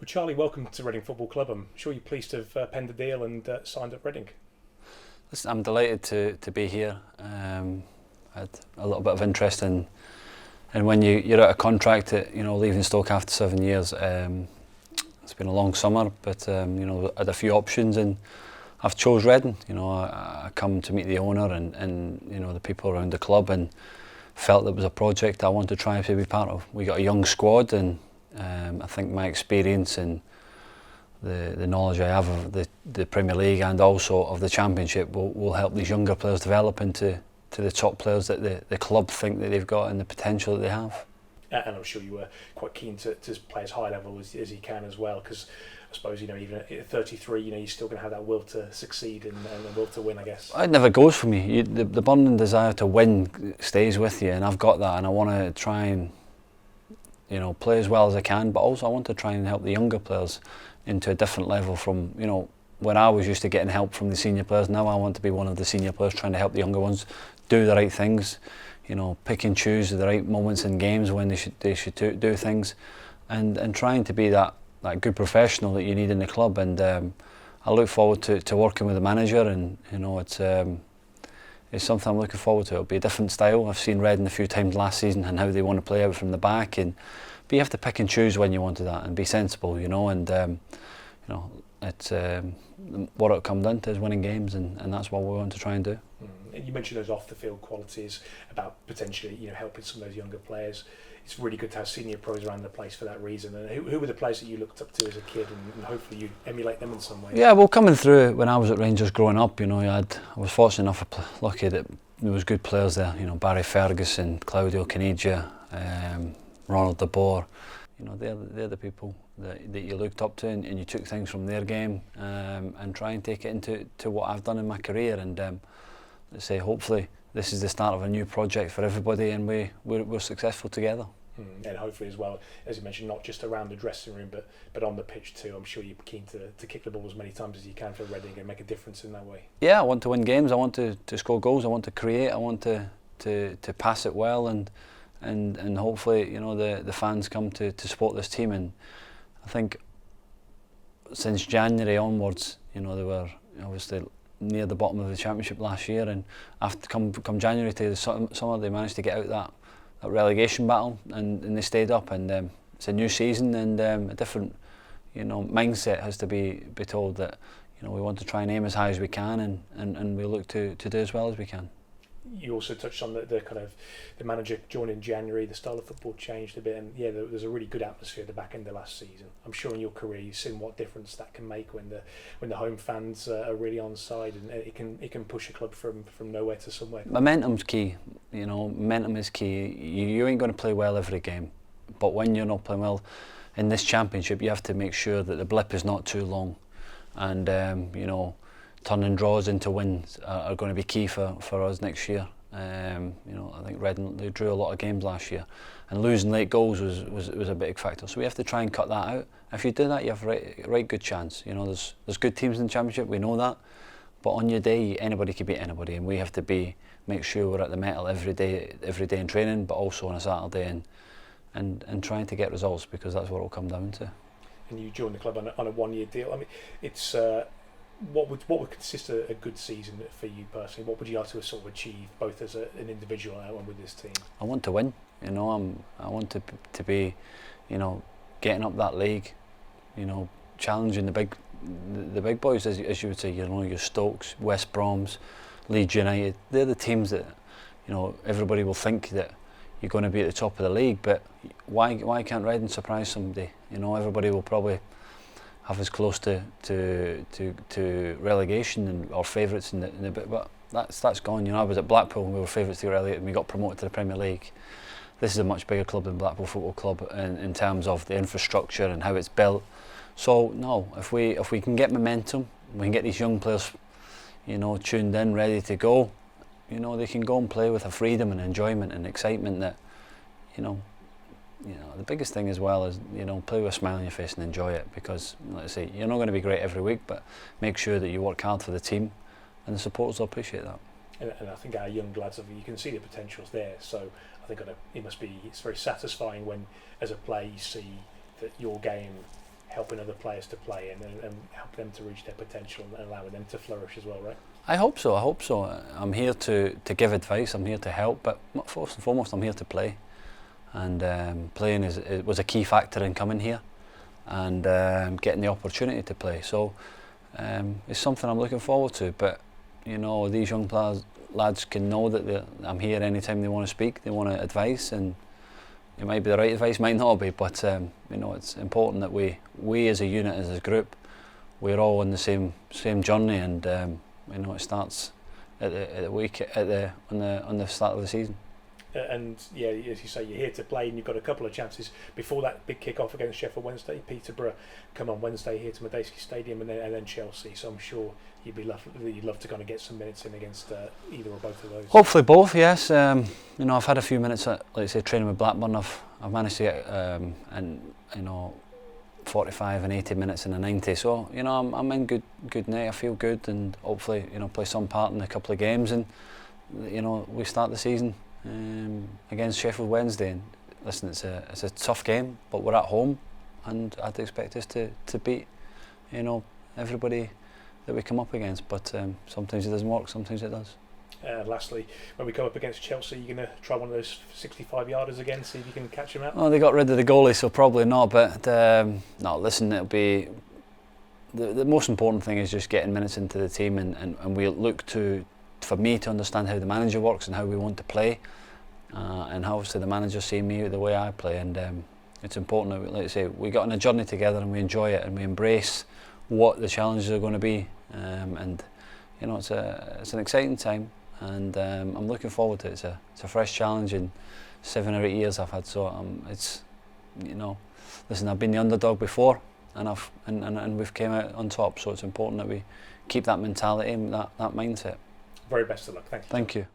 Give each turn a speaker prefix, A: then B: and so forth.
A: Well, Charlie, welcome to Reading Football Club. I'm sure you're pleased to have penned the deal and signed at Reading.
B: Listen, I'm delighted to be here. I had a little bit of interest in when you're out of contract, leaving Stoke after 7 years. It's been a long summer, but I had a few options and I've chose Reading. I come to meet the owner and the people around the club and felt it was a project I wanted to try to be part of. We got a young squad and I think my experience and the knowledge I have of the Premier League and also of the Championship will help these younger players develop into the top players that the club think that they've got and the potential that they have.
A: And I'm sure you were quite keen to play as high level as you can as well, because I suppose even at 33, you're still going to have that will to succeed and the will to win, I guess.
B: It never goes for me. The burning desire to win stays with you, and I've got that, and I want to try and play as well as I can, but also I want to try and help the younger players into a different level from when I was used to getting help from the senior players. Now I want to be one of the senior players trying to help the younger ones do the right things, pick and choose the right moments in games when they should do things, and trying to be that good professional that you need in the club. And I look forward to working with the manager, and it's something I'm looking forward to. It'll be a different style. I've seen Reading a few times last season and how they want to play out from the back, but you have to pick and choose when you want to that and be sensible, and it's what it'll come down to is winning games, and that's what we want to try and do.
A: And you mentioned those off-the-field qualities about potentially helping some of those younger players. It's really good to have senior pros around the place for that reason. And who were the players that you looked up to as a kid, and hopefully you emulate them in some way?
B: Yeah, well, coming through when I was at Rangers growing up, I was fortunate enough, lucky that there was good players there. Barry Ferguson, Claudio Caniggia, Ronald de Boer. They're the people that you looked up to, and you took things from their game and try and take it into what I've done in my career. And let's say hopefully this is the start of a new project for everybody, and we're successful together.
A: And hopefully as well, as you mentioned, not just around the dressing room, but on the pitch too. I'm sure you're keen to kick the ball as many times as you can for Reading and make a difference in that way.
B: Yeah, I want to win games. I want to score goals. I want to create. I want to pass it well, and hopefully the fans come to support this team. And I think since January onwards, they were obviously near the bottom of the Championship last year, and after come January to the summer, they managed to get out that relegation battle, and they stayed up. And it's a new season, and a different mindset has to be told that we want to try and aim as high as we can, and we look to do as well as we can.
A: You also touched on the kind of the manager joined in January. The style of football changed a bit, and there's a really good atmosphere at the back end of last season. I'm sure in your career you've seen what difference that can make when the home fans are really on side, and it can push a club from nowhere to somewhere.
B: Momentum's key. Momentum is key. You ain't going to play well every game, but when you're not playing well in this Championship, you have to make sure that the blip is not too long, and turning draws into wins are going to be key for us next year. I think Reading, they drew a lot of games last year, and losing late goals was a big factor. So we have to try and cut that out. If you do that, you have a right good chance. There's good teams in the Championship, we know that, but on your day, anybody can beat anybody, and we have to make sure we're at the metal every day in training, but also on a Saturday, and trying to get results, because that's what it'll come down to.
A: And you joined the club on a 1-year deal. I mean, it's. What would consist of a good season for you personally? What would you like to sort of achieve, both as an individual and with this team?
B: I want to win. I want to be, getting up that league, challenging the big boys, as you would say. Your Stokes, West Broms, Leeds United. They're the teams that, everybody will think that you're going to be at the top of the league. But why can't Reading surprise somebody? Everybody will probably have us close to relegation or favourites in the bit, but that's gone. I was at Blackpool and we were favourites to get relegated, and we got promoted to the Premier League. This is a much bigger club than Blackpool Football Club in terms of the infrastructure and how it's built. So no, if we can get momentum, we can get these young players, tuned in, ready to go. They can go and play with a freedom and enjoyment and excitement that, the biggest thing as well is, play with a smile on your face and enjoy it, because, like I say, you're not going to be great every week, but make sure that you work hard for the team, and the supporters will appreciate that.
A: And I think our young lads, you can see the potential's there, so I think it's very satisfying when, as a player, you see that your game helping other players to play and help them to reach their potential and allowing them to flourish as well, right?
B: I hope so. I'm here to give advice. I'm here to help, but first and foremost, I'm here to play. And playing was a key factor in coming here and getting the opportunity to play. So it's something I'm looking forward to. But you know, these young lads can know that I'm here anytime they want to speak, they want advice, and it might be the right advice, might not be. But you know, it's important that we as a unit, as a group, we're all on the same journey, and you know, it starts on the start of the season.
A: And yeah, as you say, you're here to play, and you've got a couple of chances before that big kick-off against Sheffield Wednesday. Peterborough come on Wednesday here to Madejski Stadium, and then Chelsea. So I'm sure you'd love to kind of get some minutes in against either or both of those.
B: Hopefully both, yes. You know, I've had a few minutes at, like say, training with Blackburn. I've managed to get and you know, 45 and 80 minutes in a 90. So you know, I'm in good night. I feel good, and hopefully, you know, play some part in a couple of games, and you know, we start the season against Sheffield Wednesday. And listen, it's a tough game, but we're at home, and I'd expect us to beat, you know, everybody that we come up against. But sometimes it doesn't work, sometimes it does.
A: Lastly, when we come up against Chelsea, you're going to try one of those 65-yarders again, see if you can catch them out?
B: Oh, they got rid of the goalie, so probably not. But no, listen, it'll be the most important thing is just getting minutes into the team, and we look for me to understand how the manager works and how we want to play, and how obviously the manager see me the way I play. And it's important that, like I say, we got on a journey together and we enjoy it and we embrace what the challenges are going to be. And you know, it's an exciting time. And I'm looking forward to it. It's a fresh challenge in 7 or 8 years I've had. So it's, you know, listen, I've been the underdog before, and we've came out on top. So it's important that we keep that mentality and that mindset.
A: Very best of luck. Thank you.
B: Thank you.